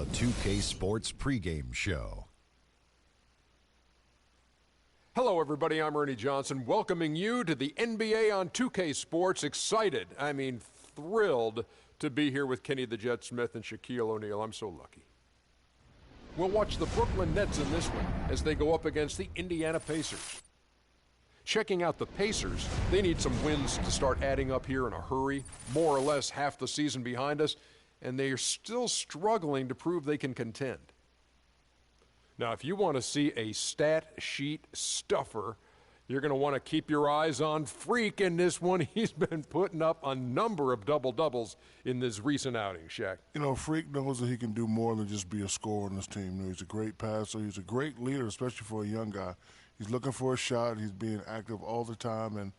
the 2K Sports pregame show. Hello, everybody. I'm Ernie Johnson, welcoming you to the NBA on 2K Sports. Excited, thrilled to be here with Kenny the Jet Smith and Shaquille O'Neal. I'm so lucky. We'll watch the Brooklyn Nets in this one as they go up against the Indiana Pacers. Checking out the Pacers, they need some wins to start adding up here in a hurry. More or less half the season behind us, and they are still struggling to prove they can contend. Now, if you want to see a stat sheet stuffer, you're going to want to keep your eyes on Freak in this one. He's been putting up a number of double-doubles in this recent outing, Shaq. You know, Freak knows that he can do more than just be a scorer on this team. You know, he's a great passer. He's a great leader, especially for a young guy. He's looking for a shot. He's being active all the time, and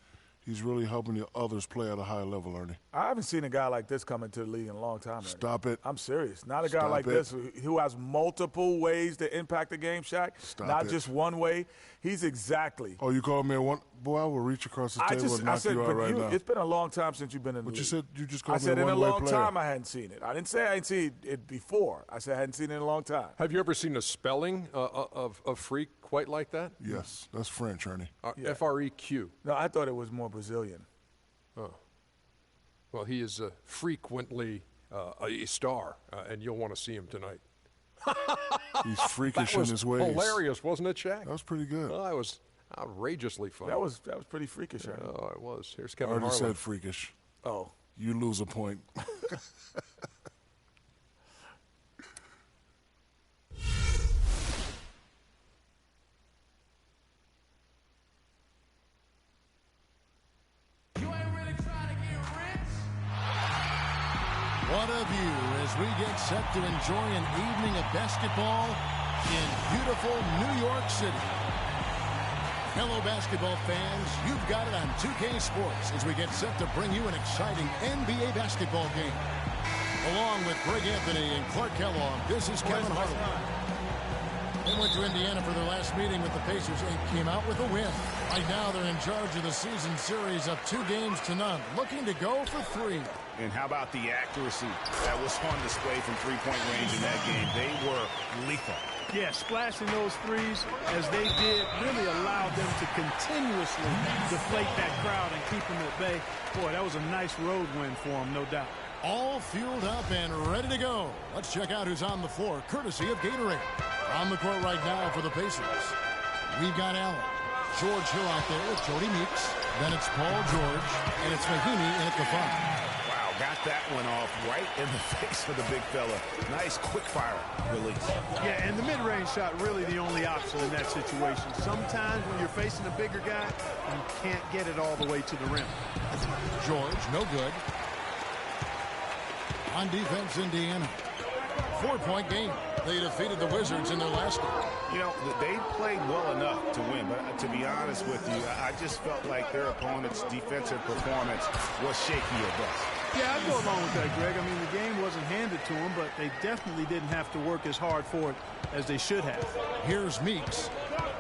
he's really helping the others play at a high level, Ernie. I haven't seen a guy like this come into the league in a long time, Ernie. Stop it. I'm serious. Not a guy like this who has multiple ways to impact the game, Shaq. Not just one way. He's exactly. Oh, you called me a one? Boy, I will reach across the table and knock you out right now. It's been a long time since you've been in the league. But you said you just called me a one-way player. I said in a long time I hadn't seen it. I didn't say I hadn't seen it before. I said I hadn't seen it in a long time. Have you ever seen a spelling of Freak quite like that? Yes. That's French, Ernie. F-R-E-Q. No, I thought it was more Brazilian. Oh. Well, he is frequently a star, and you'll want to see him tonight. He's freakish in his ways. Hilarious, wasn't it, Shaq? That was pretty good. Oh, that was outrageously fun. That was pretty freakish, Ernie. Oh, it was. Here's Kevin Harlan. I already Harlan. said freakish. Oh. You lose a point. What a view as we get set to enjoy an evening of basketball in beautiful New York City. Hello, basketball fans. You've got it on 2K Sports as we get set to bring you an exciting NBA basketball game. Along with Greg Anthony and Clark Kellogg, this is Kevin Harlan. They went to Indiana for their last meeting with the Pacers and came out with a win. Right now, they're in charge of the season series of 2-0, looking to go for 3. And how about the accuracy that was on display from three-point range in that game? They were lethal. Yeah, splashing those threes as they did really allowed them to continuously deflate that crowd and keep them at bay. Boy, that was a nice road win for them, no doubt. All fueled up and ready to go. Let's check out who's on the floor, courtesy of Gatorade. On the court right now for the Pacers, we've got Allen. George Hill out there with Jody Meeks. Then it's Paul George, and it's Mahinmi in at the 5. Wow, got that one off right in the face of the big fella. Nice quick fire release. Yeah, and the mid-range shot really the only option in that situation. Sometimes when you're facing a bigger guy, you can't get it all the way to the rim. George, no good. On defense, Indiana. 4-point game. They defeated the Wizards in their last game. You know, they played well enough to win, but to be honest with you, I just felt like their opponent's defensive performance was shaky at best. Yeah, I'd go along with that, Greg. I mean, the game wasn't handed to them, but they definitely didn't have to work as hard for it as they should have. Here's Meeks.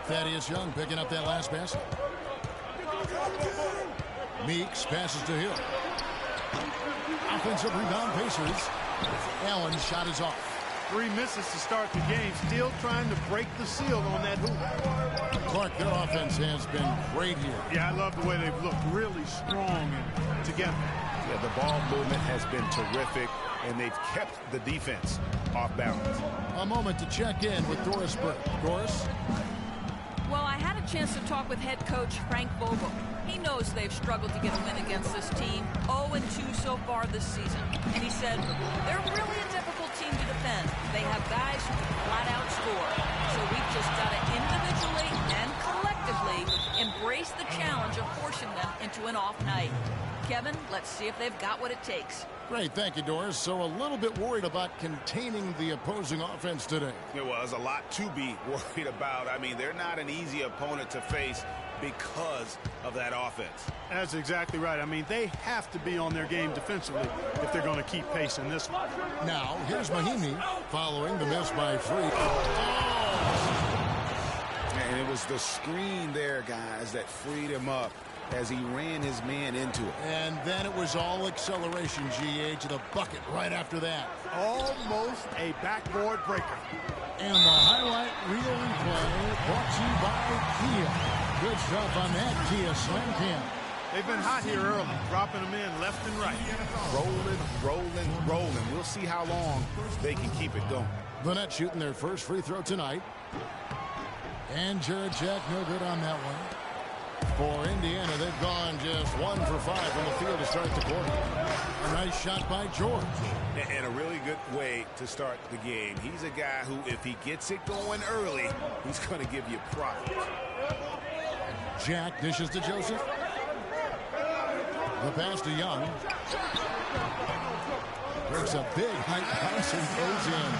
Thaddeus Young picking up that last basket. Meeks passes to Hill. Offensive rebound, Pacers. Allen's shot is off. 3 misses to start the game, still trying to break the seal on that hoop. Clark, their offense has been great here. Yeah, I love the way they've looked really strong and together. Yeah, the ball movement has been terrific, and they've kept the defense off balance. A moment to check in with Doris Burke. Doris? Well, I had a chance to talk with head coach Frank Vogel. He knows they've struggled to get a win against this team, 0-2 so far this season. And he said, they're really a difficult team to defend. They have guys who can flat out score. So we've just got to individually and collectively embrace the challenge of forcing them into an off night. Kevin, let's see if they've got what it takes. Great, thank you, Doris. So a little bit worried about containing the opposing offense today. There was a lot to be worried about. I mean, they're not an easy opponent to face because of that offense. That's exactly right. I mean, they have to be on their game defensively if they're going to keep pace in this one. Now, here's Mahinmi following the miss by Freak. And it was the screen there, guys, that freed him up. as he ran his man into it. And then it was all acceleration, GA, to the bucket right after that. Almost a backboard breaker. And the highlight reel replay brought to you by Kia. Good stuff on that Kia Slam Cam. They've been hot here early, dropping them in left and right. Rolling. We'll see how long they can keep it going. The Nets shooting their first free throw tonight. And Jarrett Jack no good on that one. For Indiana, they've gone just 1 for 5 from the field to start the quarter. A nice shot by George. And a really good way to start the game. He's a guy who, if he gets it going early, he's going to give you profit. Jack dishes to Joseph. The pass to Young. Breaks a big height pass and goes in.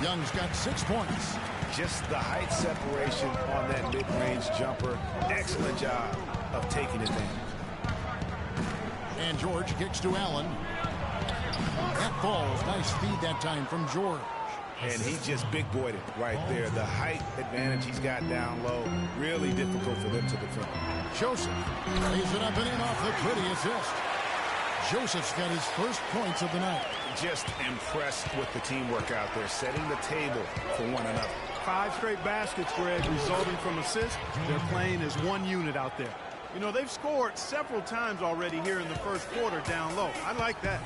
Young's got 6 points. Just the height separation on that mid-range jumper. Excellent job of taking advantage. And George kicks to Allen. That falls. Nice feed that time from George. And he just big-boyed it right there. The height advantage he's got down low. Really difficult for them to defend. Joseph lays it up and in off the pretty assist. Joseph's got his first points of the night. Just impressed with the teamwork out there, setting the table for one another. 5 straight baskets, Greg, resulting from assists. They're playing as one unit out there. You know, they've scored several times already here in the first quarter down low. I like that.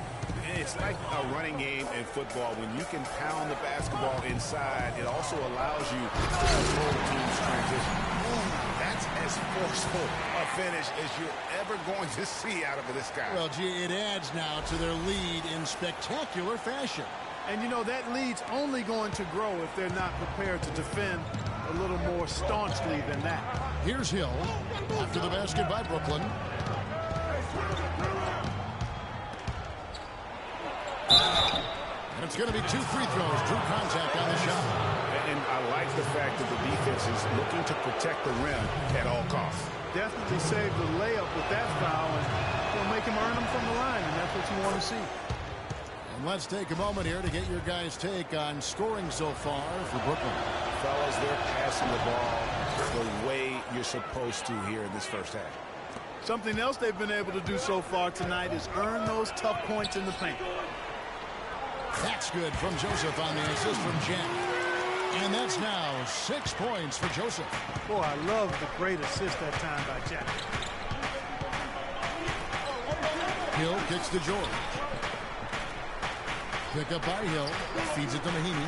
It's like a running game in football. When you can pound the basketball inside, it also allows you to control the team's transition. That's as forceful a finish as you're ever going to see out of this guy. Well, gee, it adds now to their lead in spectacular fashion. And, you know, that lead's only going to grow if they're not prepared to defend a little more staunchly than that. Here's Hill after the basket by Brooklyn. And it's going to be 2 free throws. Drew contact on the shot. And I like the fact that the defense is looking to protect the rim at all costs. Definitely saved the layup with that foul, and will make him earn them from the line, and that's what you want to see. And let's take a moment here to get your guys' take on scoring so far for Brooklyn. Fellas, they're passing the ball the way you're supposed to here in this first half. Something else they've been able to do so far tonight is earn those tough points in the paint. That's good from Joseph on the assist from Jack. And that's now 6 points for Joseph. Boy, I love the great assist that time by Jack. Hill kicks to George. Pick up by Hill. Feeds it to Mahinmi.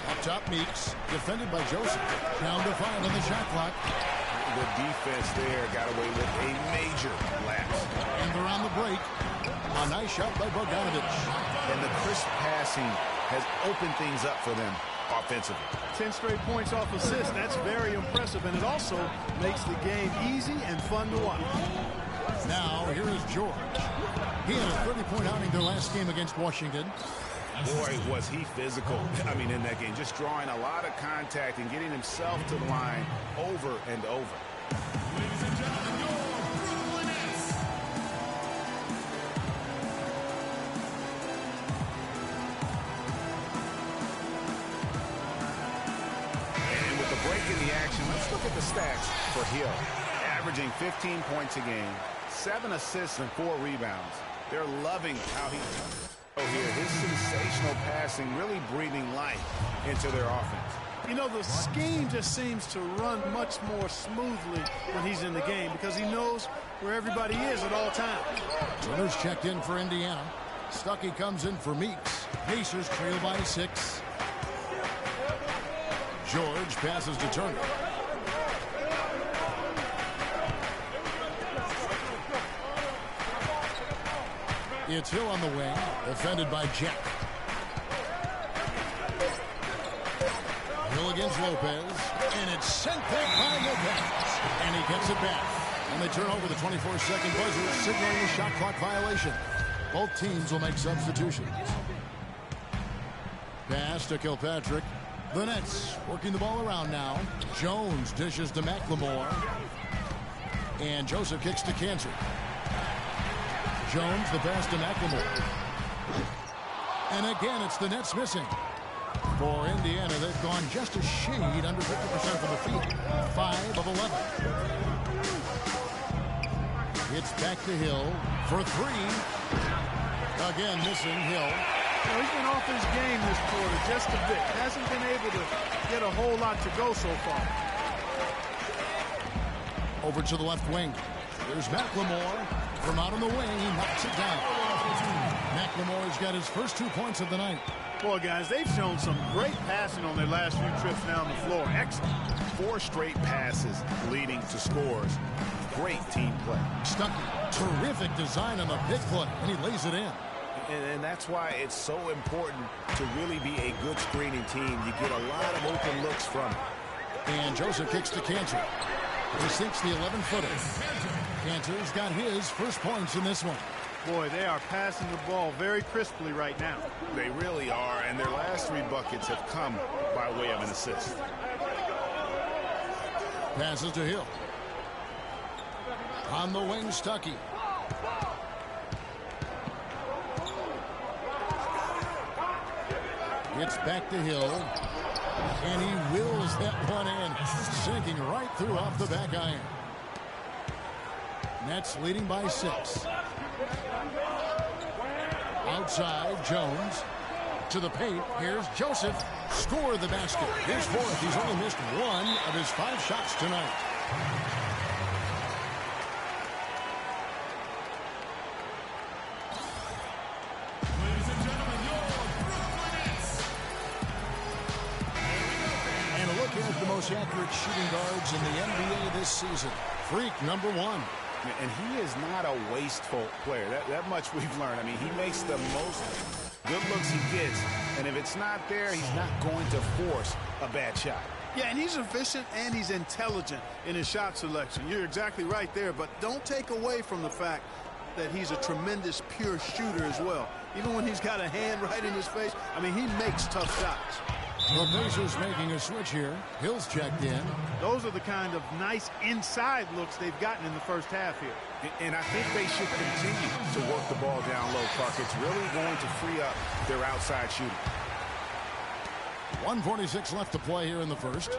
Up top, Meeks. Defended by Joseph. Down to 5 on the shot clock. The defense there got away with a major lapse. And they're on the break. A nice shot by Bogdanovich. And the crisp passing has opened things up for them offensively. 10 straight points off assists. That's very impressive, and it also makes the game easy and fun to watch. Now, here is George. He had a 30-point outing their last game against Washington. Boy, was he physical. I mean, in that game, just drawing a lot of contact and getting himself to the line over and over. Ladies and gentlemen, your Brooklyn Nets. And with the break in the action, let's look at the stats for Hill. Averaging 15 points a game, 7 assists and 4 rebounds. They're loving how he here. His sensational passing really breathing life into their offense. You know, the scheme just seems to run much more smoothly when he's in the game because he knows where everybody is at all times. Turner's checked in for Indiana. Stuckey comes in for Meeks. Pacers trail by 6. George passes to Turner. It's Hill on the wing, defended by Jack. Hill against Lopez, and it's sent back by Lopez. And he gets it back. And they turn over the 24-second buzzer, signaling a shot clock violation. Both teams will make substitutions. Pass to Kilpatrick. The Nets working the ball around now. Jones dishes to McLemore. And Joseph kicks to Cantor. Jones, the pass to McLemore. And again, it's the Nets missing. For Indiana, they've gone just a shade under 50% from the field. 5 of 11. It's back to Hill for 3. Again, missing Hill. He's been off his game this quarter just a bit. Hasn't been able to get a whole lot to go so far. Over to the left wing. There's McLemore from out on the wing. He knocks it down. McLemore's got his first 2 points of the night. Boy, guys, they've shown some great passing on their last few trips down the floor. Excellent. 4 straight passes leading to scores. Great team play. Stuckey, terrific design on the big play, and he lays it in. And that's why it's so important to really be a good screening team. You get a lot of open looks from it. And Joseph kicks to Cantor. He sinks the 11-footer. Cantor's got his first points in this one. Boy, they are passing the ball very crisply right now. They really are, and their last 3 buckets have come by way of an assist. Passes to Hill. On the wing, Stuckey. It's back to Hill. And he wills that one in, sinking right through off the back iron. Nets leading by 6. Outside, Jones to the paint. Here's Joseph. Score the basket. His 4th. He's only missed 1 of his 5 shots tonight. And a look at the most accurate shooting guards in the NBA this season. Freak number 1. And he is not a wasteful player. That much we've learned. I mean, he makes the most good looks he gets, and if it's not there, he's not going to force a bad shot. Yeah, and he's efficient and he's intelligent in his shot selection. You're exactly right there, but don't take away from the fact that he's a tremendous pure shooter as well. Even when he's got a hand right in his face, I mean, he makes tough shots. The Pacers making a switch here. Hill's checked in. Those are the kind of nice inside looks they've gotten in the first half here. And I think they should continue to work the ball down low, Clark. It's really going to free up their outside shooting. 1:46 left to play here in the first.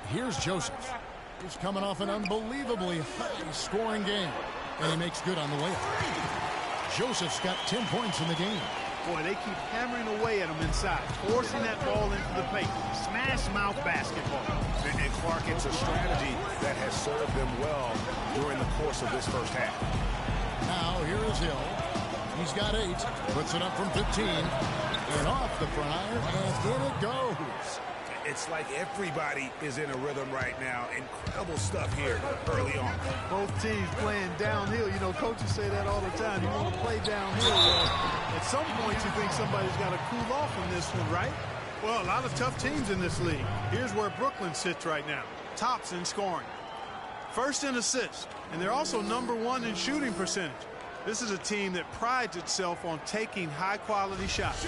Here's Joseph. He's coming off an unbelievably high-scoring game, and he makes good on the way up. Joseph's got 10 points in the game. Boy, they keep hammering away at him inside, forcing that ball into the paint. Smash mouth basketball. And Clark, it's a strategy that has served them well during the course of this first half. Now, here is Hill. He's got 8, puts it up from 15, and off the front iron, and in it goes. It's like everybody is in a rhythm right now. Incredible stuff here early on. Both teams playing downhill. You know, coaches say that all the time. You want to play downhill. Well, at some point, you think somebody's got to cool off in this one, right? Well, a lot of tough teams in this league. Here's where Brooklyn sits right now. Tops in scoring. First in assists. And they're also number 1 in shooting percentage. This is a team that prides itself on taking high-quality shots.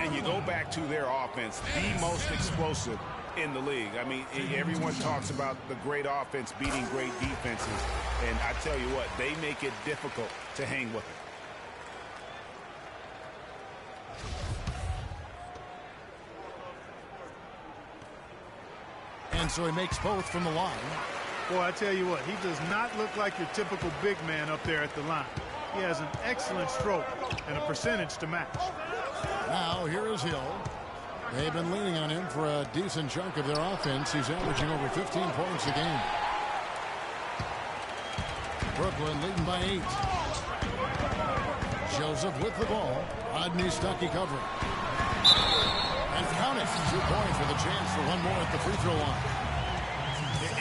And you go back to their offense, the most explosive in the league. I mean, everyone talks about the great offense beating great defenses. And I tell you what, they make it difficult to hang with it. And so he makes both from the line. Boy, I tell you what, he does not look like your typical big man up there at the line. He has an excellent stroke and a percentage to match. Now, here is Hill. They've been leaning on him for a decent chunk of their offense. He's averaging over 15 points a game. Brooklyn leading by 8. Joseph with the ball. Rodney Stuckey covering. And count it. 2 points with a chance for one more at the free throw line.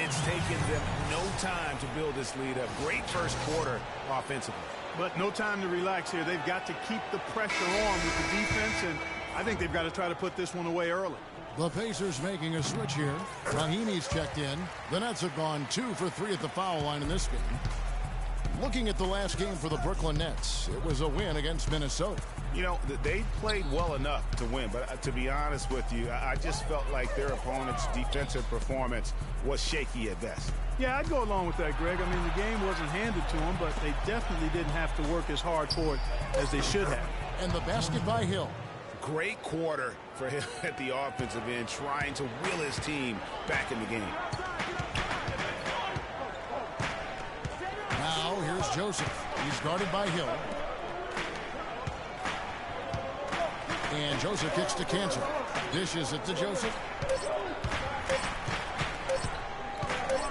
It's taken them no time to build this lead up. Great first quarter offensively. But no time to relax here. They've got to keep the pressure on with the defense, and I think they've got to try to put this one away early. The Pacers making a switch here. Rahimi's checked in. The Nets have gone 2 for 3 at the foul line in this game. Looking at the last game for the Brooklyn Nets, it was a win against Minnesota. You know, they played well enough to win, but to be honest with you, I just felt like their opponent's defensive performance was shaky at best. Yeah, I'd go along with that, Greg. I mean, the game wasn't handed to them, but they definitely didn't have to work as hard for it as they should have. And the basket by Hill. Great quarter for him at the offensive end, trying to wheel his team back in the game. Now here's Joseph. He's guarded by Hill. And Joseph kicks to Cantor. Dishes it to Joseph.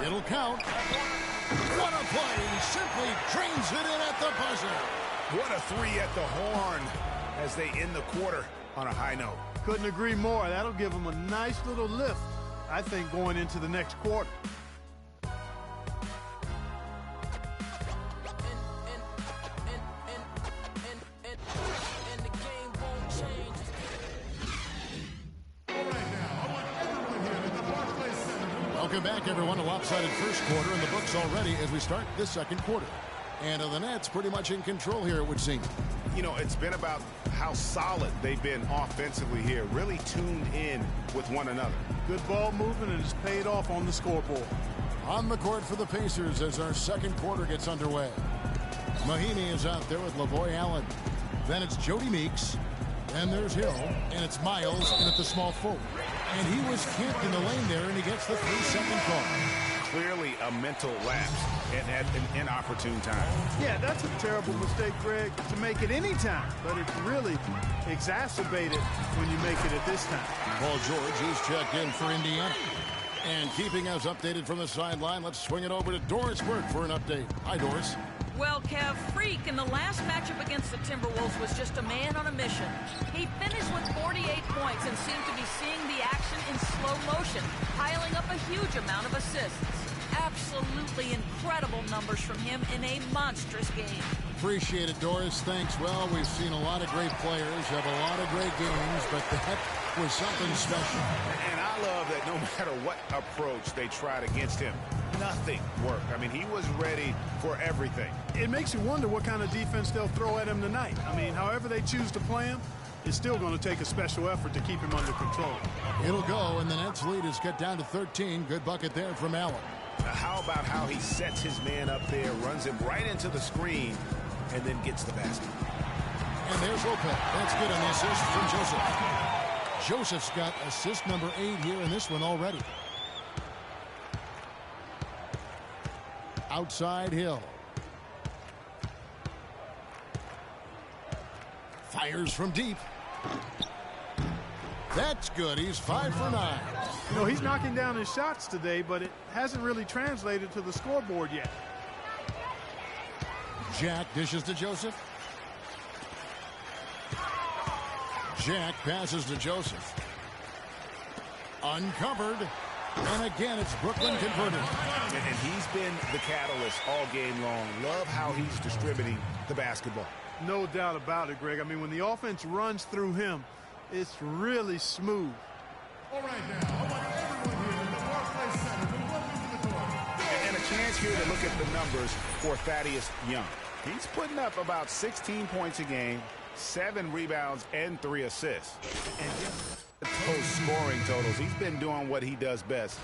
It'll count. What a play. He simply drains it in at the buzzer. What a three at the horn as they end the quarter on a high note. Couldn't agree more. That'll give them a nice little lift, I think, going into the next quarter. Welcome back, everyone, to lopsided first quarter in the books already as we start this second quarter. And the Nets pretty much in control here, it would seem. You know, it's been about how solid they've been offensively here, really tuned in with one another. Good ball movement, and it's paid off on the scoreboard. On the court for the Pacers as our second quarter gets underway. Mahinmi is out there with Lavoy Allen. Then it's Jody Meeks. Then there's Hill. And it's Miles in at the small forward. And he was camped in the lane there, and he gets the 3-second call. Clearly a mental lapse at an inopportune time. Yeah, that's a terrible mistake, Greg, to make it any time. But it's really exacerbated when you make it at this time. Paul George is checked in for Indiana. And keeping us updated from the sideline, let's swing it over to Doris Burke for an update. Hi, Doris. Well, Kev, Freak in the last matchup against the Timberwolves was just a man on a mission. He finished with 48 points and seemed to be seeing the action in slow motion, piling up a huge amount of assists. Absolutely incredible numbers from him in a monstrous game. Appreciate it, Doris. Thanks. Well, we've seen a lot of great players have a lot of great games, but that was something special. And I love that no matter what approach they tried against him, nothing worked. I mean, he was ready for everything. It makes you wonder what kind of defense they'll throw at him tonight. I mean, however they choose to play him, it's still going to take a special effort to keep him under control. It'll go, and the Nets lead is cut down to 13. Good bucket there from Allen. Now, how about how he sets his man up there, runs him right into the screen, and then gets the basket. And there's Lopez. That's good on the assist from Joseph. Joseph's got assist number 8 here in this one already. Outside Hill. Fires from deep. That's good. He's 5 for 9. You know, he's knocking down his shots today, but it hasn't really translated to the scoreboard yet. Jack dishes to Joseph. Jack passes to Joseph. Uncovered. And again, it's Brooklyn converted. And he's been the catalyst all game long. Love how he's distributing the basketball. No doubt about it, Greg. I mean, when the offense runs through him, it's really smooth. All right, now, I want everyone here in the Barclays Center to welcome to the court. And a chance here to look at the numbers for Thaddeus Young. He's putting up about 16 points a game, 7 rebounds, and 3 assists. And just those scoring totals, he's been doing what he does best,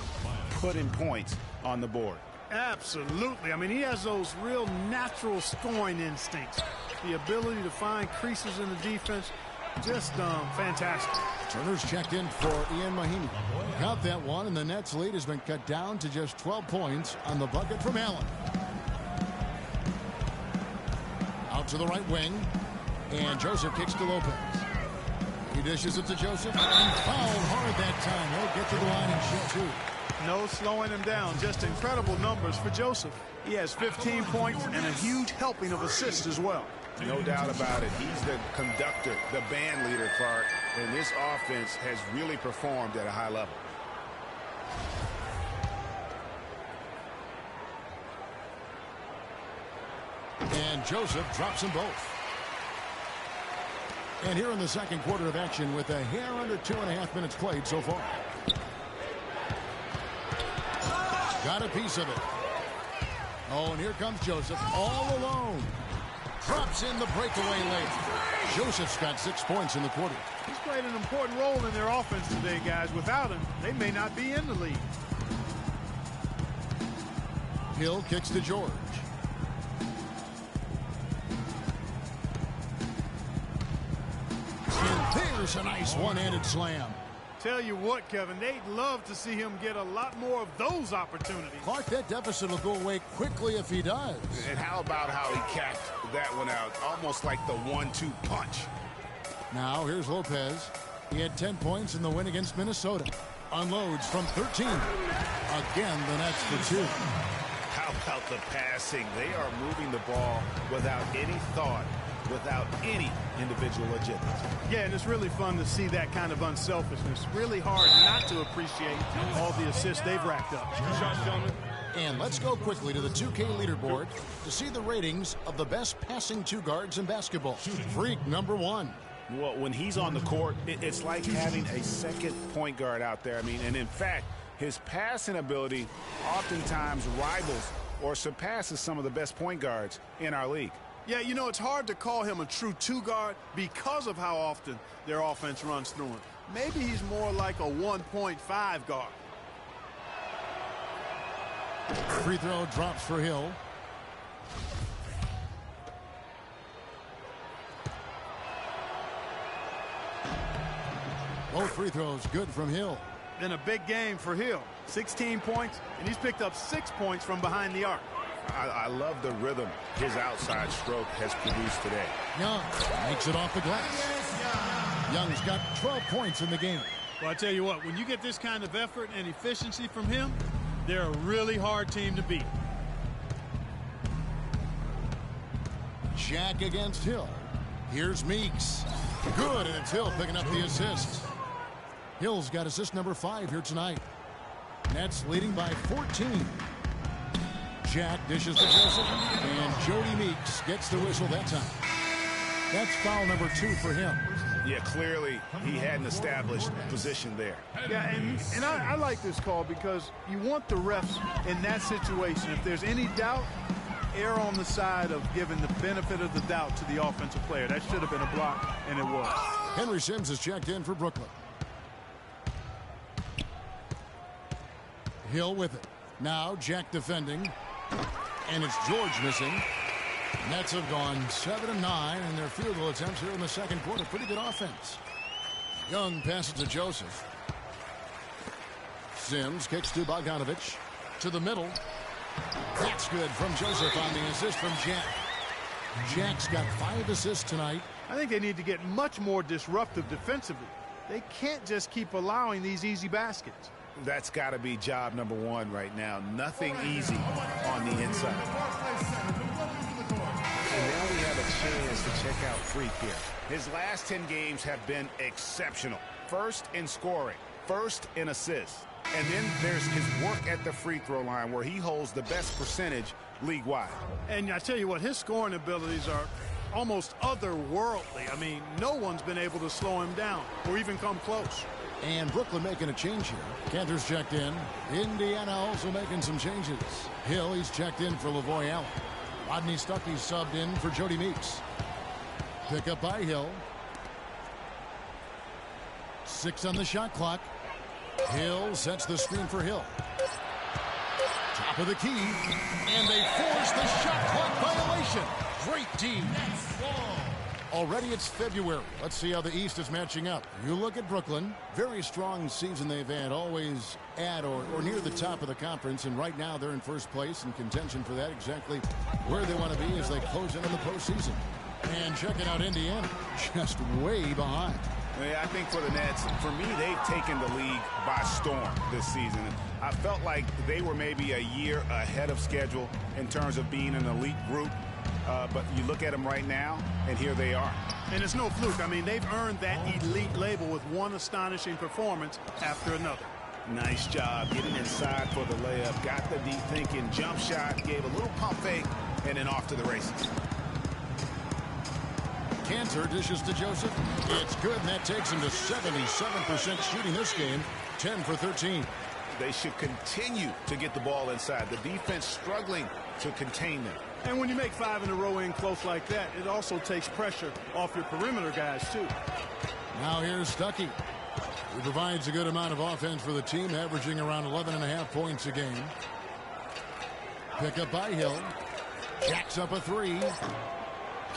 putting points on the board. Absolutely. I mean, he has those real natural scoring instincts. The ability to find creases in the defense, just fantastic. Turner's checked in for Ian Mahinmi. Count that one, and the Nets lead has been cut down to just 12 points on the bucket from Allen. Out to the right wing, and Joseph kicks to Lopez. He dishes it to Joseph, and fouled hard that time. He'll get to the line and shoot 2. No slowing him down. Just incredible numbers for Joseph. He has 15 points and a huge helping of assists as well. No doubt about it. He's the conductor, the band leader, Clark, and this offense has really performed at a high level. And Joseph drops them both. And here in the second quarter of action with a hair under 2.5 minutes played so far. Got a piece of it. Oh, and here comes Joseph all alone. Drops in the breakaway late. Joseph's got 6 points in the quarter. He's played an important role in their offense today, guys. Without him, they may not be in the lead. Hill kicks to George. There's a nice one-handed slam. Tell you what, Kevin, they'd love to see him get a lot more of those opportunities. Clark, that deficit will go away quickly if he does. And how about how he capped that one out? Almost like the 1-2 punch. Now, here's Lopez. He had 10 points in the win against Minnesota. Unloads from 13. Again, the Nets for 2. How about the passing? They are moving the ball without any thought, without any individual agenda. Yeah, and it's really fun to see that kind of unselfishness. Really hard not to appreciate all the assists they've racked up. Shots, gentlemen. And let's go quickly to the 2K leaderboard to see the ratings of the best passing two guards in basketball. Freak number 1. Well, when he's on the court, it's like having a second point guard out there. I mean, and in fact, his passing ability oftentimes rivals or surpasses some of the best point guards in our league. Yeah, you know, it's hard to call him a true two-guard because of how often their offense runs through him. Maybe he's more like a 1.5 guard. Free throw drops for Hill. Both free throws good from Hill. Then a big game for Hill. 16 points, and he's picked up 6 points from behind the arc. I love the rhythm his outside stroke has produced today. Young makes it off the glass. Young's got 12 points in the game. Well, I tell you what, when you get this kind of effort and efficiency from him, they're a really hard team to beat. Jack against Hill. Here's Meeks. Good, and it's Hill picking up the assist. Hill's got assist number 5 here tonight. Nets leading by 14. Jack dishes to Joseph, and Jody Meeks gets the whistle that time. That's foul number 2 for him. Yeah, clearly he had an established position there. Yeah, and I like this call because you want the refs in that situation. If there's any doubt, err on the side of giving the benefit of the doubt to the offensive player. That should have been a block, and it was. Henry Sims is checked in for Brooklyn. Hill with it. Now Jack defending. And it's George missing. Nets have gone 7 of 9 in their field goal attempts here in the second quarter. Pretty good offense. Young passes to Joseph. Sims kicks to Bogdanovich. To the middle. That's good from Joseph on the assist from Jack. Jack's got 5 assists tonight. I think they need to get much more disruptive defensively. They can't just keep allowing these easy baskets. That's got to be job number 1 right now. Nothing easy on the inside. And now we have a chance to check out Freak here. His last 10 games have been exceptional. First in scoring, first in assists. And then there's his work at the free throw line where he holds the best percentage league-wide. And I tell you what, his scoring abilities are almost otherworldly. I mean, no one's been able to slow him down or even come close. And Brooklyn making a change here. Cantor's checked in. Indiana also making some changes. Hill, he's checked in for Lavoy Allen. Rodney Stuckey's subbed in for Jody Meeks. Pick up by Hill. 6 on the shot clock. Hill sets the screen for Hill. Top of the key. And they force the shot clock violation. Great D. Already it's February. Let's see how the East is matching up. You look at Brooklyn. Very strong season they've had. Always at or near the top of the conference. And right now they're in first place in contention for that. Exactly where they want to be as they close into the postseason. And checking out Indiana. Just way behind. Yeah, I think for the Nets, for me, they've taken the league by storm this season. I felt like they were maybe a year ahead of schedule in terms of being an elite group. But you look at them right now, and here they are. And it's no fluke. I mean, they've earned that elite label with one astonishing performance after another. Nice job getting inside for the layup. Got the deep thinking jump shot, gave a little pump fake, and then off to the races. Cantor dishes to Joseph. It's good, and that takes him to 77% shooting this game. 10 for 13. They should continue to get the ball inside. The defense struggling to contain them. And when you make 5 in a row in close like that, it also takes pressure off your perimeter guys, too. Now here's Stuckey, who provides a good amount of offense for the team, averaging around 11.5 points a game. Pick up by Hill. Jacks up a 3.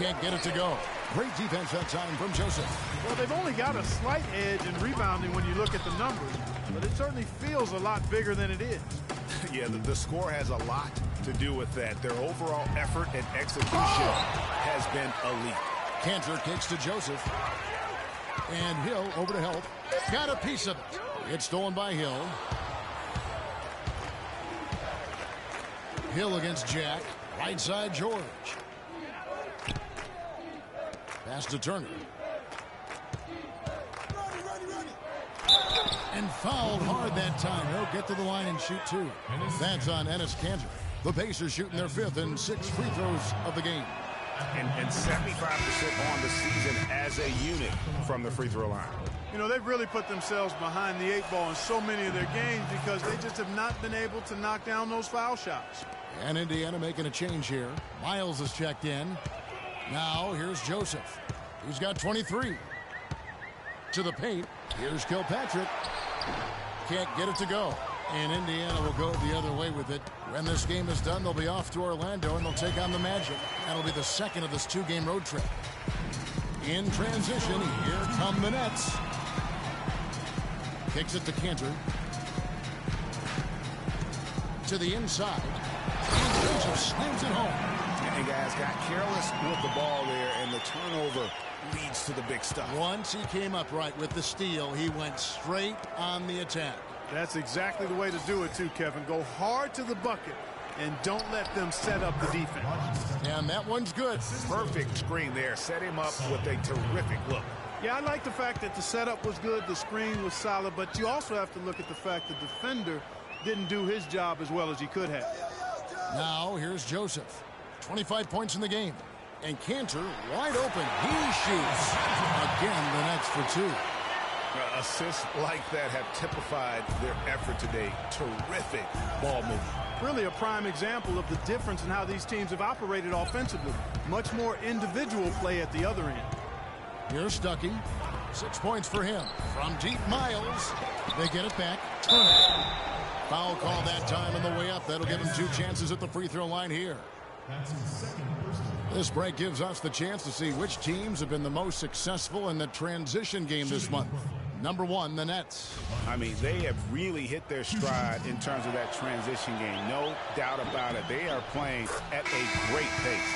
Can't get it to go. Great defense that time from Joseph. Well, they've only got a slight edge in rebounding when you look at the numbers, but it certainly feels a lot bigger than it is. Yeah, the score has a lot to do with that. Their overall effort and execution has been elite. Cantor kicks to Joseph. And Hill over to help. Got a piece of it. It's stolen by Hill. Hill against Jack. Right side George. Pass to Turner. And fouled hard that time. He'll get to the line and shoot two. That's on Enes Kanter. The Pacers shooting their 5th and 6th free throws of the game. And 75% on the season as a unit from the free throw line. You know, they've really put themselves behind the 8 ball in so many of their games because they just have not been able to knock down those foul shots. And Indiana making a change here. Miles is checked in. Now here's Joseph. He's got 23. To the paint. Here's Kilpatrick. Can't get it to go. And Indiana will go the other way with it. When this game is done, they'll be off to Orlando, and they'll take on the Magic. That'll be the second of this 2-game road trip. In transition, here come the Nets. Kicks it to Kanter. To the inside. And Joseph slams it home. And guys got careless with the ball there, and the turnover leads to the big stuff. Once he came up right with the steal, he went straight on the attack. That's exactly the way to do it, too, Kevin. Go hard to the bucket and don't let them set up the defense. And that one's good. Perfect screen there. Set him up with a terrific look. Yeah, I like the fact that the setup was good, the screen was solid, but you also have to look at the fact the defender didn't do his job as well as he could have. Now, here's Joseph. 25 points in the game. And Kanter wide open. He shoots. Again, the Nets for 2. Assists like that have typified their effort today. Terrific ball movement. Really a prime example of the difference in how these teams have operated offensively. Much more individual play at the other end. Here's Stuckey. 6 points for him. From deep, Miles. They get it back. Turner. Foul call that time on the way up. That'll give him 2 chances at the free throw line here. This break gives us the chance to see which teams have been the most successful in the transition game this month. Number 1, the Nets. I mean, they have really hit their stride in terms of that transition game. No doubt about it. They are playing at a great pace.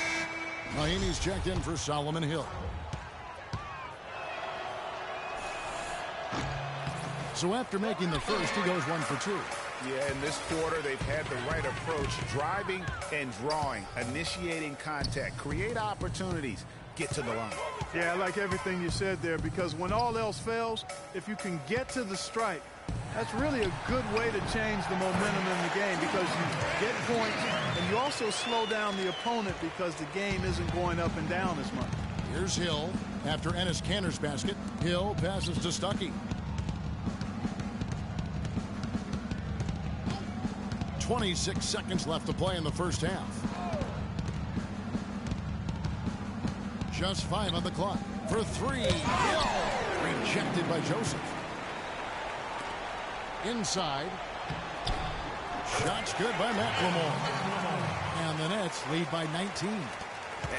Mahinmi's checked in for Solomon Hill. So after making the first, he goes 1 for 2. Yeah, in this quarter, they've had the right approach. Driving and drawing, initiating contact, create opportunities, get to the line. Yeah, I like everything you said there, because when all else fails, if you can get to the stripe, that's really a good way to change the momentum in the game, because you get points and you also slow down the opponent because the game isn't going up and down as much. Here's Hill after Enes Kanter's basket. Hill passes to Stuckey. 26 seconds left to play in the first half. Just 5 on the clock. For 3. Hill. Rejected by Joseph. Inside. Shots good by McLemore. And the Nets lead by 19.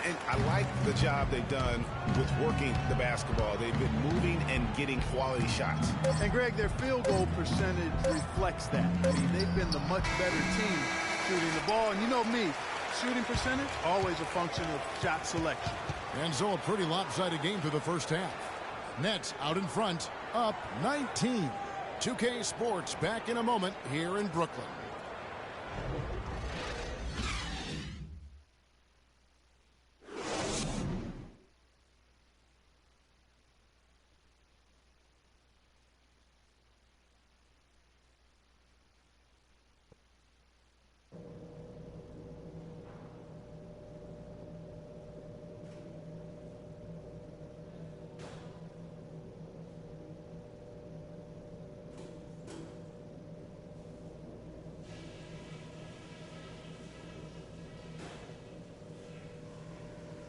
And I like the job they've done with working the basketball. They've been moving and getting quality shots. And, Greg, their field goal percentage reflects that. I mean, they've been the much better team shooting the ball. And you know me, shooting percentage, always a function of shot selection. And so a pretty lopsided game through the first half. Nets out in front, up 19. 2K Sports back in a moment here in Brooklyn.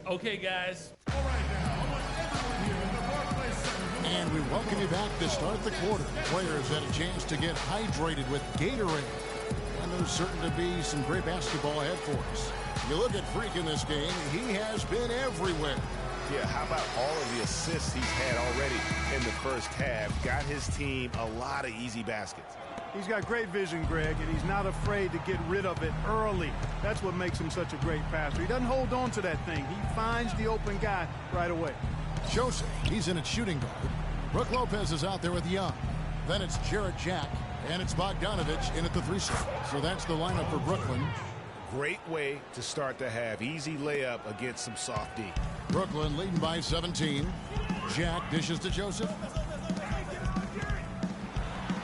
Okay, guys. All right, now, I want everyone here in the Barclays Center. And we welcome you back to start the quarter. Players had a chance to get hydrated with Gatorade. And there's there's certain to be some great basketball ahead for us. You look at Freak in this game, he has been everywhere. Yeah, how about all of the assists he's had already in the first half? Got his team a lot of easy baskets. He's got great vision, Greg, and he's not afraid to get rid of it early. That's what makes him such a great passer. He doesn't hold on to that thing. He finds the open guy right away. Joseph, he's in at shooting guard. Brook Lopez is out there with Young. Then it's Jarrett Jack, and it's Bogdanovich in at the 3 spot. So that's the lineup for Brooklyn. Great way to start the half. Easy layup against some soft D. Brooklyn leading by 17. Jack dishes to Joseph.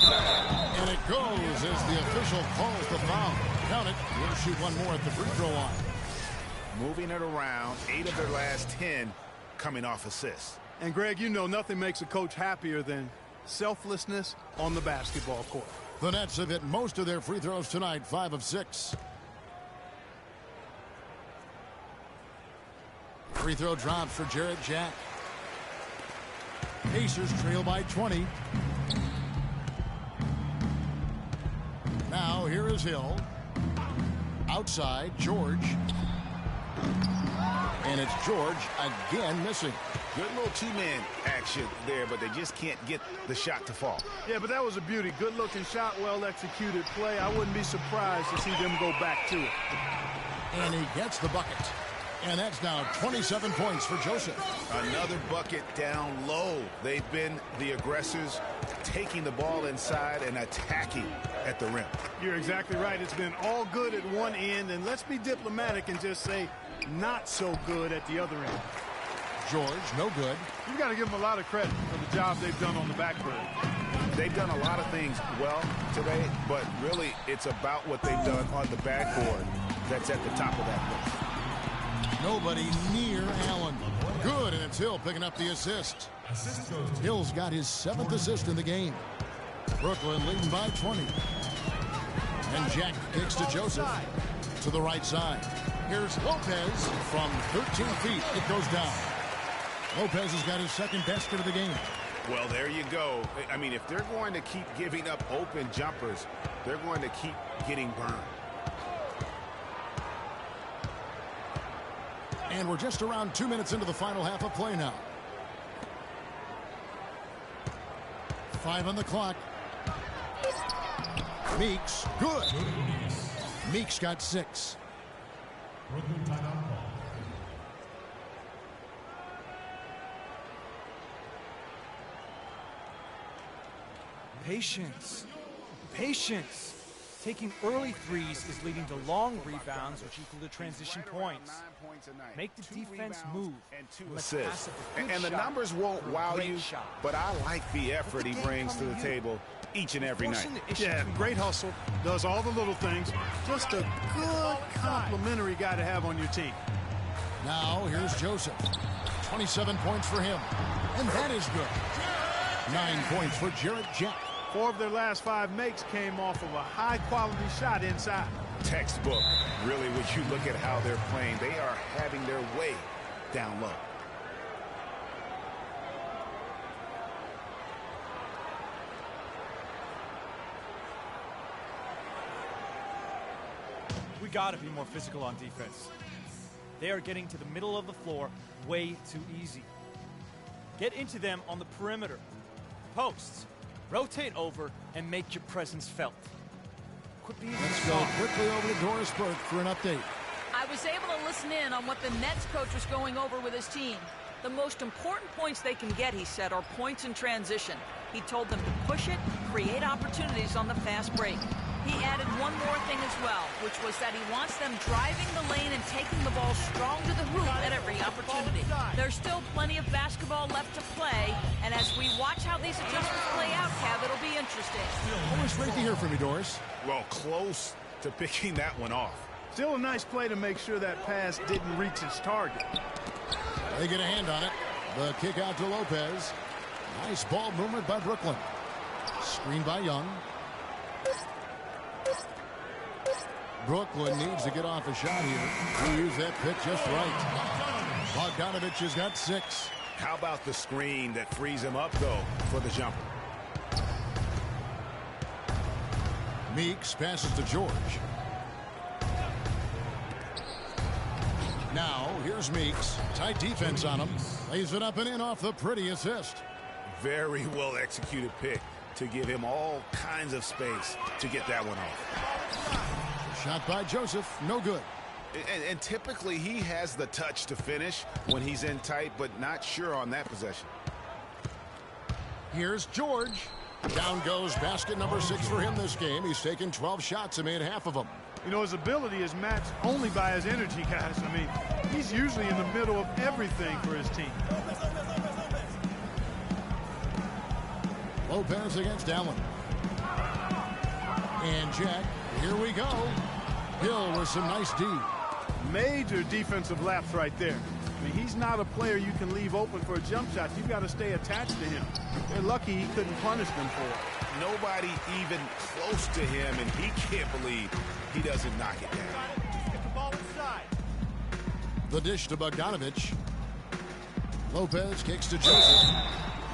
And it goes as the official calls the foul. Count it. We'll shoot one more at the free throw line. Moving it around. 8 of their last 10 coming off assists. And, Greg, you know nothing makes a coach happier than selflessness on the basketball court. The Nets have hit most of their free throws tonight, 5 of 6. Free throw drops for Jarrett Jack. Pacers trail by 20. Now here is Hill. Outside, George. And it's George again missing. Good little two-man action there, but they just can't get the shot to fall. Yeah, but that was a beauty. Good-looking shot, well-executed play. I wouldn't be surprised to see them go back to it. And he gets the bucket. And that's now 27 points for Joseph. Another bucket down low. They've been the aggressors, taking the ball inside and attacking at the rim. You're exactly right. It's been all good at one end, and let's be diplomatic and just say not so good at the other end. George, no good. You've got to give them a lot of credit for the job they've done on the backboard. They've done a lot of things well today, but really it's about what they've done on the backboard that's at the top of that list. Nobody near Allen. Good, and it's Hill picking up the assist. Hill's got his 7th assist in the game. Brooklyn leading by 20. And Jack kicks to Joseph. To the right side. Here's Lopez from 13 feet. It goes down. Lopez has got his 2nd basket of the game. Well, there you go. I mean, if they're going to keep giving up open jumpers, they're going to keep getting burned. And we're just around 2 minutes into the final half of play now. 5 on the clock. Meeks, good. Meeks got 6. Patience. Patience. Taking early threes is leading to long rebounds, which equal to transition points. Make the defense move. And 2 assists. And the numbers won't wow you, but I like the effort he brings to the table each and every night. Yeah, great hustle. Does all the little things. Just a good complimentary guy to have on your team. Now here's Joseph. 27 points for him. And that is good. 9 points for Jarrett Jack. 4 of their last 5 makes came off of a high-quality shot inside. Textbook. Really, when you look at how they're playing, they are having their way down low. We got to be more physical on defense. They are getting to the middle of the floor way too easy. Get into them on the perimeter. Posts. Rotate over and make your presence felt. Quit being Let's go quickly over to Doris Burke for an update. I was able to listen in on what the Nets coach was going over with his team. The most important points they can get, he said, are points in transition. He told them to push it, create opportunities on the fast break. He added one more thing as well, which was that he wants them driving the lane and taking the ball strong to the hoop at every opportunity. There's still plenty of basketball left to play, and as we watch how these adjustments play out, Cav, it'll be interesting. Always great to hear from you, Doris. Well, close to picking that one off. Still a nice play to make sure that pass didn't reach its target. They get a hand on it. The kick out to Lopez. Nice ball movement by Brooklyn. Screen by Young. Brooklyn needs to get off a shot here. He used that pick just right. Bogdanovich has got 6. How about the screen that frees him up, though, for the jumper? Meeks passes to George. Now, here's Meeks. Tight defense on him. Lays it up and in off the pretty assist. Very well executed pick to give him all kinds of space to get that one off. Shot by Joseph, no good. And typically he has the touch to finish when he's in tight, but not sure on that possession. Here's George. Down goes basket number 6 for him this game. He's taken 12 shots and made half of them. You know, his ability is matched only by his energy, guys. I mean, he's usually in the middle of everything for his team. Lopez against Allen. And Jack, here we go. Hill with some nice D. Major defensive lapse right there. I mean, he's not a player you can leave open for a jump shot. You've got to stay attached to him. They're lucky he couldn't punish them for it. Nobody even close to him, and he can't believe he doesn't knock it down. Get the ball inside. The dish to Bogdanovich. Lopez kicks to Joseph.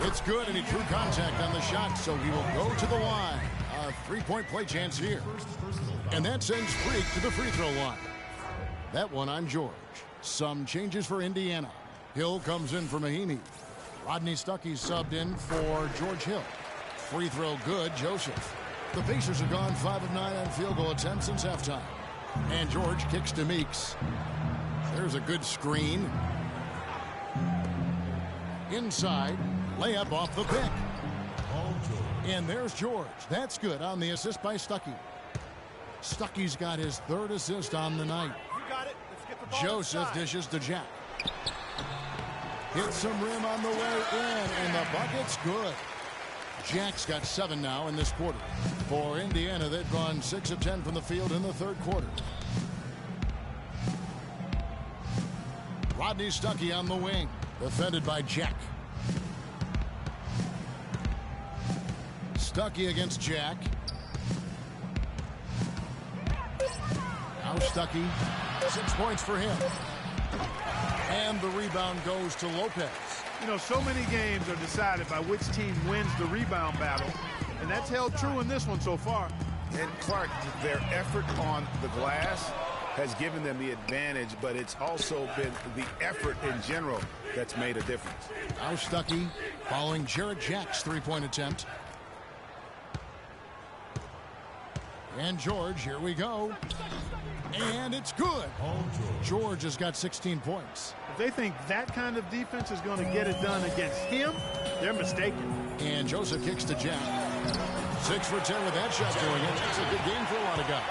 It's good, and he drew contact on the shot, so he will go to the line. A three-point play chance here. And that sends Freak to the free throw line. That one on George. Some changes for Indiana. Hill comes in for Mahinmi. Rodney Stuckey subbed in for George Hill. Free throw good, Joseph. The Pacers have gone 5 of 9 on field goal attempts since halftime. And George kicks to Meeks. There's a good screen. Inside, layup off the pick. And there's George. That's good on the assist by Stuckey. Stuckey's got his 3rd assist on the night. You got it. Let's get the ball Joseph inside. dishes to Jack. Hits some rim on the way in, and the bucket's good. Jack's got 7 now in this quarter. For Indiana, they've gone 6 of 10 from the field in the 3rd quarter. Rodney Stuckey on the wing, defended by Jack. Stuckey against Jack. Now Stuckey, 6 points for him. And the rebound goes to Lopez. You know, so many games are decided by which team wins the rebound battle, and that's held true in this one so far. And Clark, their effort on the glass has given them the advantage, but it's also been the effort in general that's made a difference. Now Stuckey following Jarrett Jack's 3-point attempt. And George, here we go. And it's good. George has got 16 points. If they think that kind of defense is going to get it done against him, they're mistaken. And Joseph kicks to Jack. 6 for 10 with that shot doing it. That's a good game for a lot of guys.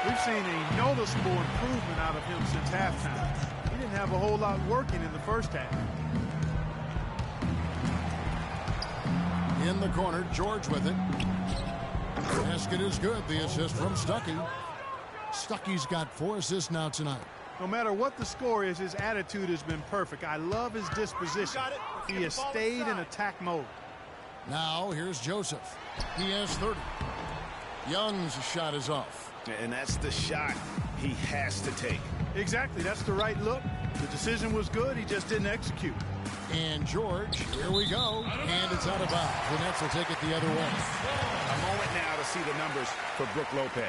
We've seen a noticeable improvement out of him since halftime. He didn't have a whole lot working in the first half. In the corner, George with it. Basket is good. The assist from Stuckey. Stuckey's got 4 assists now tonight. No matter what the score is, his attitude has been perfect. I love his disposition. He has stayed in attack mode. Now, here's Joseph. He has 30. Young's shot is off. And that's the shot he has to take. Exactly. That's the right look. The decision was good. He just didn't execute. And George, here we go. And it's out of bounds. The Nets will take it the other way. A moment now to see the numbers for Brook Lopez.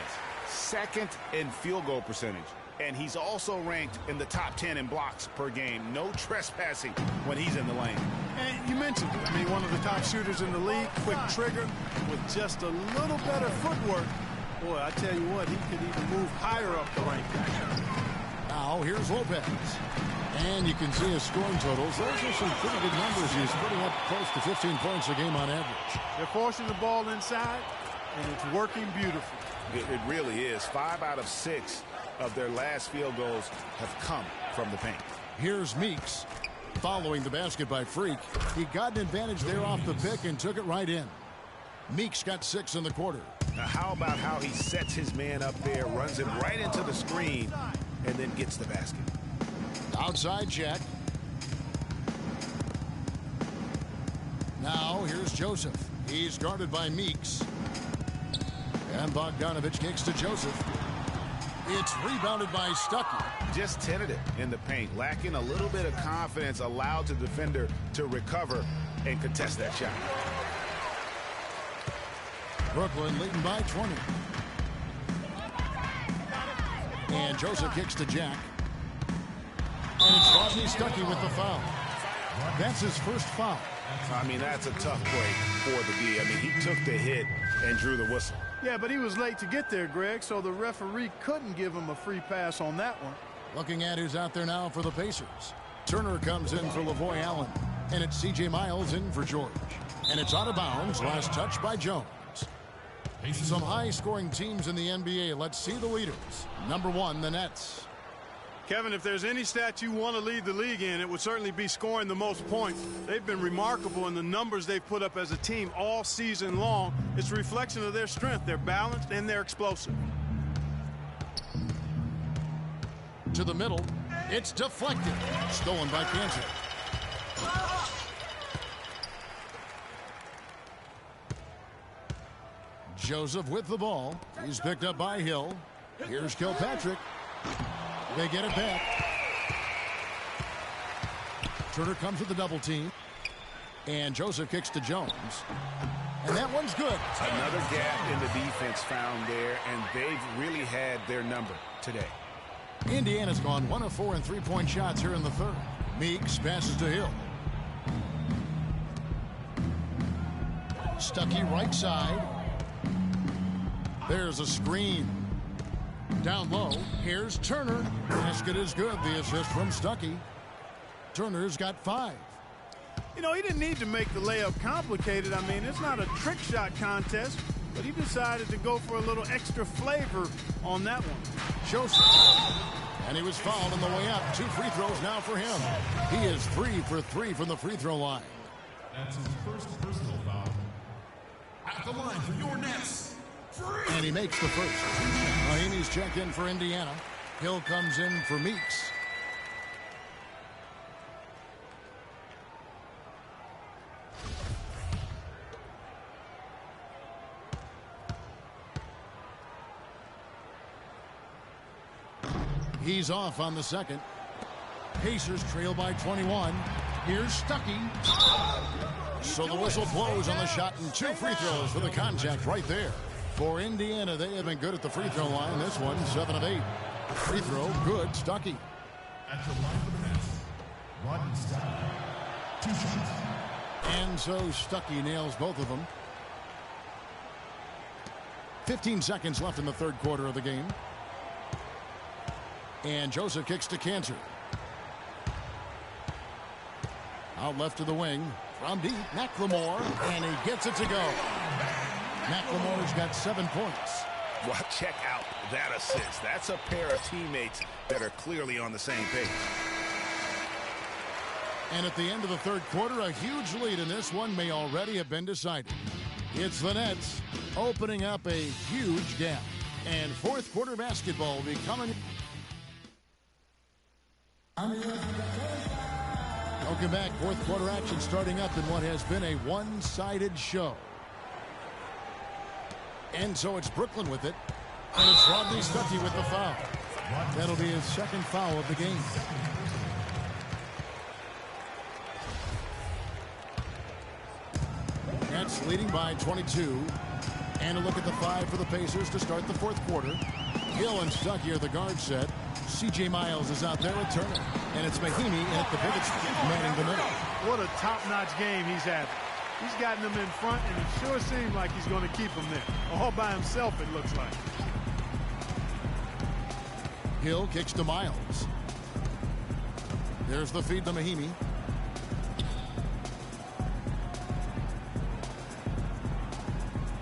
2nd in field goal percentage. And he's also ranked in the top 10 in blocks per game. No trespassing when he's in the lane. And you mentioned it. I mean, one of the top shooters in the league. Quick trigger with just a little better footwork. Boy, I tell you what, he could even move higher up the ranking. Now, here's Lopez. And you can see his scoring totals. Those are some pretty good numbers. He's putting up close to 15 points a game on average. They're forcing the ball inside, and it's working beautifully. It really is. 5 out of 6 of their last field goals have come from the paint. Here's Meeks following the basket by Freak. He got an advantage there off the pick and took it right in. Meeks got 6 in the quarter. Now how about how he sets his man up there, runs him right into the screen, and then gets the basket. Outside Jack. Now here's Joseph. He's guarded by Meeks. And Bogdanovich kicks to Joseph. It's rebounded by Stuckey. Just tentative in the paint, lacking a little bit of confidence, allowed the defender to recover and contest that shot. Brooklyn leading by 20. And Joseph kicks to Jack. And it's Rodney Stuckey with the foul. That's his first foul. I mean, that's a tough break for the D. I mean, he took the hit and drew the whistle. Yeah, but he was late to get there, Greg, so the referee couldn't give him a free pass on that one. Looking at who's out there now for the Pacers. Turner comes in for Lavoy Allen. And it's C.J. Miles in for George. And it's out of bounds. Last touch by Jones. Some high-scoring teams in the NBA. Let's see the leaders. Number 1, the Nets. Kevin, if there's any stat you want to lead the league in, it would certainly be scoring the most points. They've been remarkable in the numbers they've put up as a team all season long. It's a reflection of their strength. They're balanced and they're explosive. To the middle. It's deflected. Stolen by Kansas. Joseph with the ball. He's picked up by Hill. Here's Kilpatrick. They get it back. Turner comes with the double team. And Joseph kicks to Jones. And that one's good. Another gap in the defense found there, and they've really had their number today. Indiana's gone 1 of 4 in three-point shots here in the third. Meeks passes to Hill. Stuckey right side. There's a screen. Down low, here's Turner. Basket is good. The assist from Stuckey. Turner's got 5. You know, he didn't need to make the layup complicated. I mean, it's not a trick shot contest, but he decided to go for a little extra flavor on that one. Joseph. And he was fouled on the way up. 2 free throws now for him. He is 3 for 3 from the free throw line. That's his first personal foul. At the line for your Nets. And he makes the first. Mahinmi's checked in for Indiana. Hill comes in for Meeks. He's off on the second. Pacers trail by 21. Here's Stuckey. So the whistle blows on the shot and 2 free throws for the contact right there. For Indiana, they have been good at the free throw line. This one, 7 of 8. Free throw, good. Stuckey. At the line for the Nets, Rodney Stuckey. 2 shots. And so Stuckey nails both of them. 15 seconds left in the third quarter of the game. And Joseph kicks to Cantor. Out left to the wing. From deep, McLemore, and he gets it to go. McLemore's got 7 points. Well, check out that assist. That's a pair of teammates that are clearly on the same page. And at the end of the third quarter, a huge lead in this one may already have been decided. It's the Nets opening up a huge gap. And fourth quarter basketball will be coming. Welcome back. Fourth quarter action starting up in what has been a one-sided show. And so it's Brooklyn with it. And it's Rodney Stuckey with the foul. That'll be his second foul of the game. Nets leading by 22. And a look at the 5 for the Pacers to start the fourth quarter. Hill and Stuckey are the guard set. C.J. Miles is out there with Turner. And it's Mahinmi at the pivot manning the middle. What a top-notch game he's having. He's gotten them in front, and it sure seems like he's going to keep them there. All by himself, it looks like. Hill kicks to Miles. There's the feed to Mahinmi.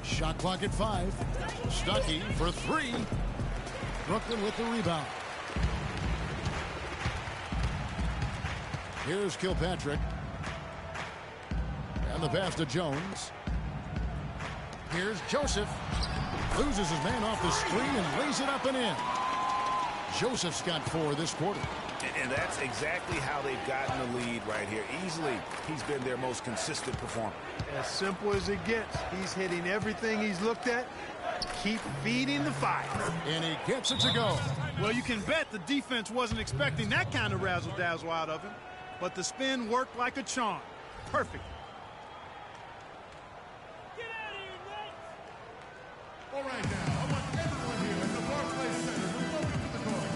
Shot clock at 5. Stuckey for 3. Brooklyn with the rebound. Here's Kilpatrick. And the pass to Jones. Here's Joseph. Loses his man off the screen and lays it up and in. Joseph's got 4 this quarter. And that's exactly how they've gotten the lead right here. Easily, he's been their most consistent performer. As simple as it gets. He's hitting everything he's looked at. Keep feeding the fire. And he gets it to go. Well, you can bet the defense wasn't expecting that kind of razzle-dazzle out of him. But the spin worked like a charm. Perfect. All right, now, I want everyone here at the Barclays Center to welcome to the court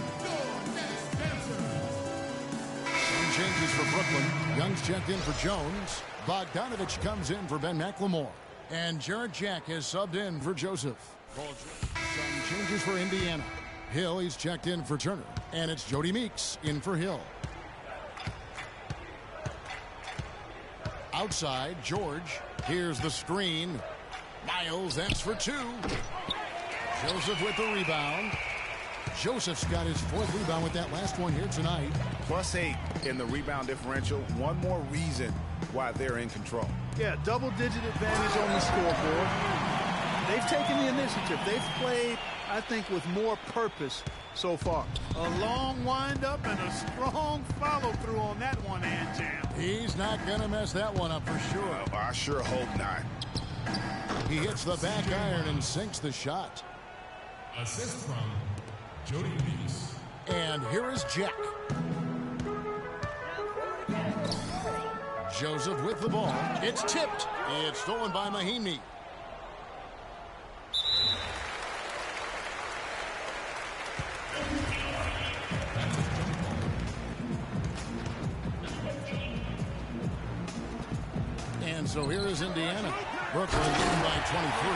changes for Brooklyn. Young's checked in for Jones. Bogdanovich comes in for Ben McLemore. And Jarrett Jack has subbed in for Joseph. Some changes for Indiana. Hill, he's checked in for Turner. And it's Jody Meeks in for Hill. Outside, George. Here's the screen. Miles, that's for 2. Joseph with the rebound. Joseph's got his 4th rebound with that last one here tonight. +8 in the rebound differential. One more reason why they're in control. Yeah, double-digit advantage on the scoreboard. They've taken the initiative. They've played, I think, with more purpose so far. A long wind-up and a strong follow-through on that one-hand jam. He's not going to mess that one up for sure. Well, I sure hope not. He hits the back iron and sinks the shot. Assist from Jody Meeks. And here is Jack. Joseph with the ball. It's tipped. It's stolen by Mahinmi. And so here is Indiana. Brooklyn leading by 23.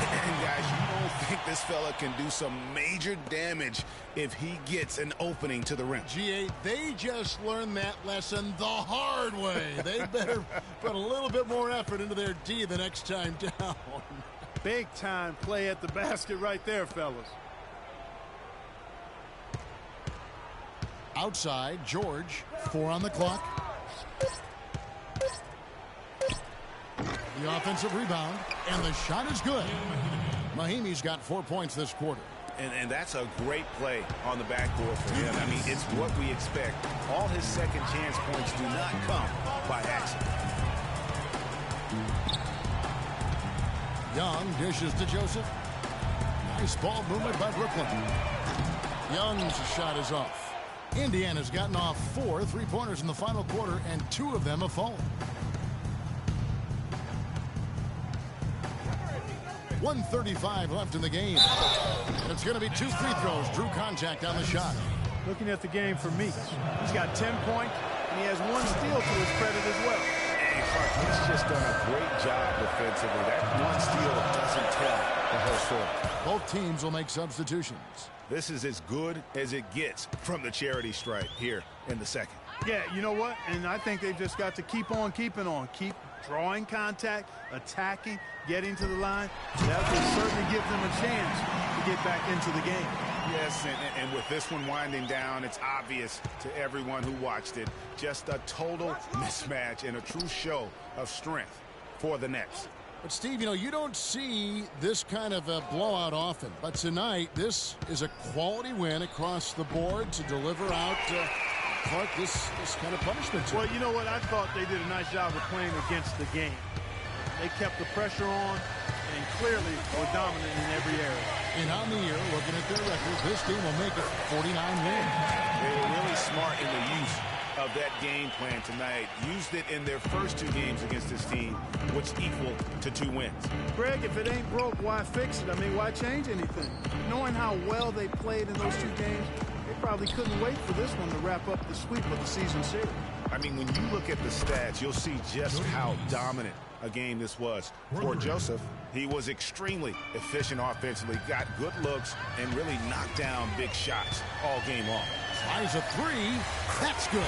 And guys, you don't think this fella can do some major damage if he gets an opening to the rim. G8, they just learned that lesson the hard way. They better put a little bit more effort into their D the next time down. Big time play at the basket right there, fellas. Outside, George. 4 on the clock. The offensive rebound, and the shot is good. Mahinmi's got 4 points this quarter. And that's a great play on the backboard for him. I mean, it's what we expect. All his second chance points do not come by accident. Young dishes to Joseph. Nice ball movement by Brooklyn. Young's shot is off. Indiana's gotten off 4 3-pointers in the final quarter, and 2 of them have fallen. 1:35 left in the game. And it's going to be 2 free throws. Drew contact on the shot. Looking at the game for Meeks. He's got 10 points, and he has 1 steal to his credit as well. Hey, Clark, he's just done a great job defensively. That 1 steal doesn't tell the whole story. Both teams will make substitutions. This is as good as it gets from the charity stripe here in the second. Yeah, you know what? And I think they've just got to keep on keeping on. Keep drawing contact, attacking, getting to the line. That will certainly give them a chance to get back into the game. Yes, and with this one winding down, it's obvious to everyone who watched it. Just a total mismatch and a true show of strength for the Nets. But, Steve, you know, you don't see this kind of a blowout often. But tonight, this is a quality win across the board to deliver out Clark this kind of punishment. Well, you know what? I thought they did a nice job of playing against the game. They kept the pressure on and clearly were dominant in every area. And on the year, looking at their record, this team will make it 49 wins. They were really smart in the use of that game plan tonight. Used it in their first 2 games against this team, which equal to 2 wins. Greg, if it ain't broke, why fix it? I mean, why change anything? Knowing how well they played in those 2 games, they probably couldn't wait for this one to wrap up the sweep of the season series. I mean, when you look at the stats, you'll see just how dominant a game this was. For Joseph, he was extremely efficient offensively, got good looks, and really knocked down big shots all game long. Tries a 3. That's good.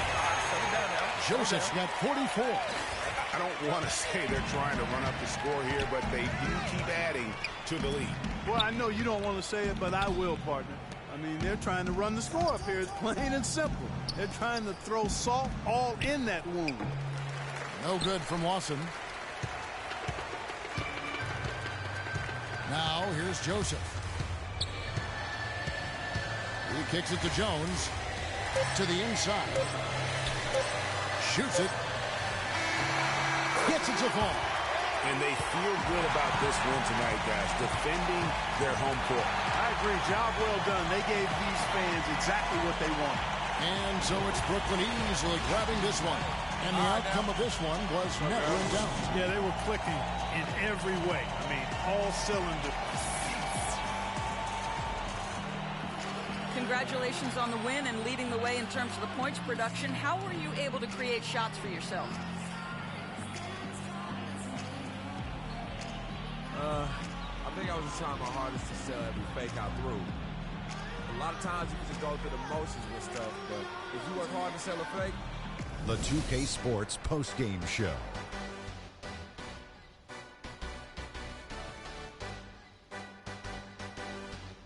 Joseph's got 44. I don't want to say they're trying to run up the score here, but they do keep adding to the lead. Well, I know you don't want to say it, but I will, partner. I mean, they're trying to run the score up here. It's plain and simple. They're trying to throw salt all in that wound. No good from Lawson. Now, here's Joseph. He kicks it to Jones. To the inside. Shoots it. Gets it to fall. And they feel good about this win tonight, guys, defending their home court. I agree. Job well done. They gave these fans exactly what they wanted. And so it's Brooklyn easily grabbing this one. And the outcome of this one was never in doubt. Yeah, they were clicking in every way. I mean, all cylinders. congratulations on the win and leading the way in terms of the points production. How were you able to create shots for yourself? I think I was just trying my hardest to sell every fake I threw. A lot of times you can just go through the motions with stuff, but if you work hard to sell a fake. The 2K Sports post-game show.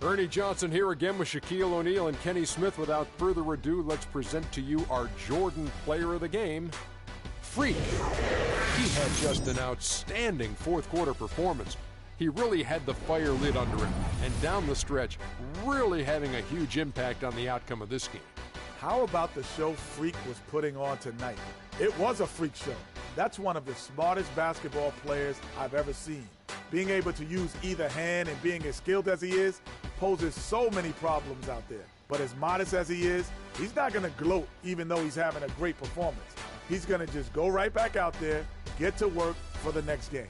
Ernie Johnson here again with Shaquille O'Neal and Kenny Smith. Without further ado, let's present to you our Jordan Player of the Game, Freak. He had just an outstanding fourth quarter performance. He really had the fire lit under him, and down the stretch, really having a huge impact on the outcome of this game. How about the show Freak was putting on tonight? It was a freak show. That's one of the smartest basketball players I've ever seen. Being able to use either hand and being as skilled as he is poses so many problems out there. But as modest as he is, he's not going to gloat even though he's having a great performance. He's going to just go right back out there, get to work for the next game.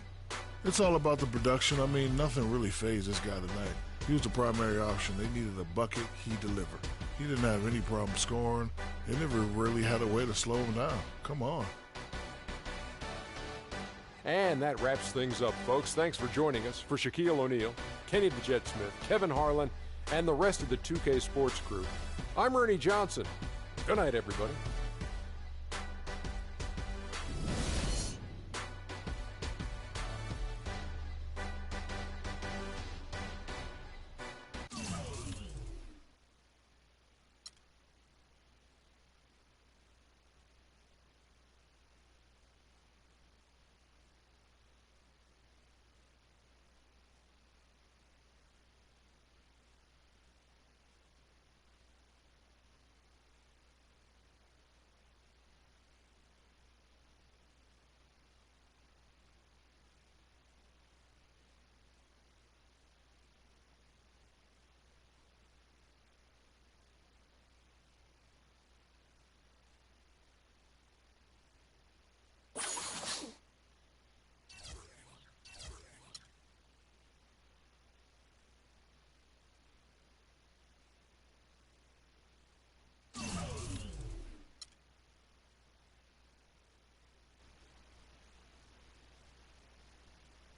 It's all about the production. I mean, nothing really fazed this guy tonight. He was the primary option. They needed a bucket. He delivered. He didn't have any problem scoring. They never really had a way to slow him down. Come on. And that wraps things up, folks. Thanks for joining us. For Shaquille O'Neal, Kenny the Jet Smith, Kevin Harlan, and the rest of the 2K Sports crew, I'm Ernie Johnson. Good night, everybody.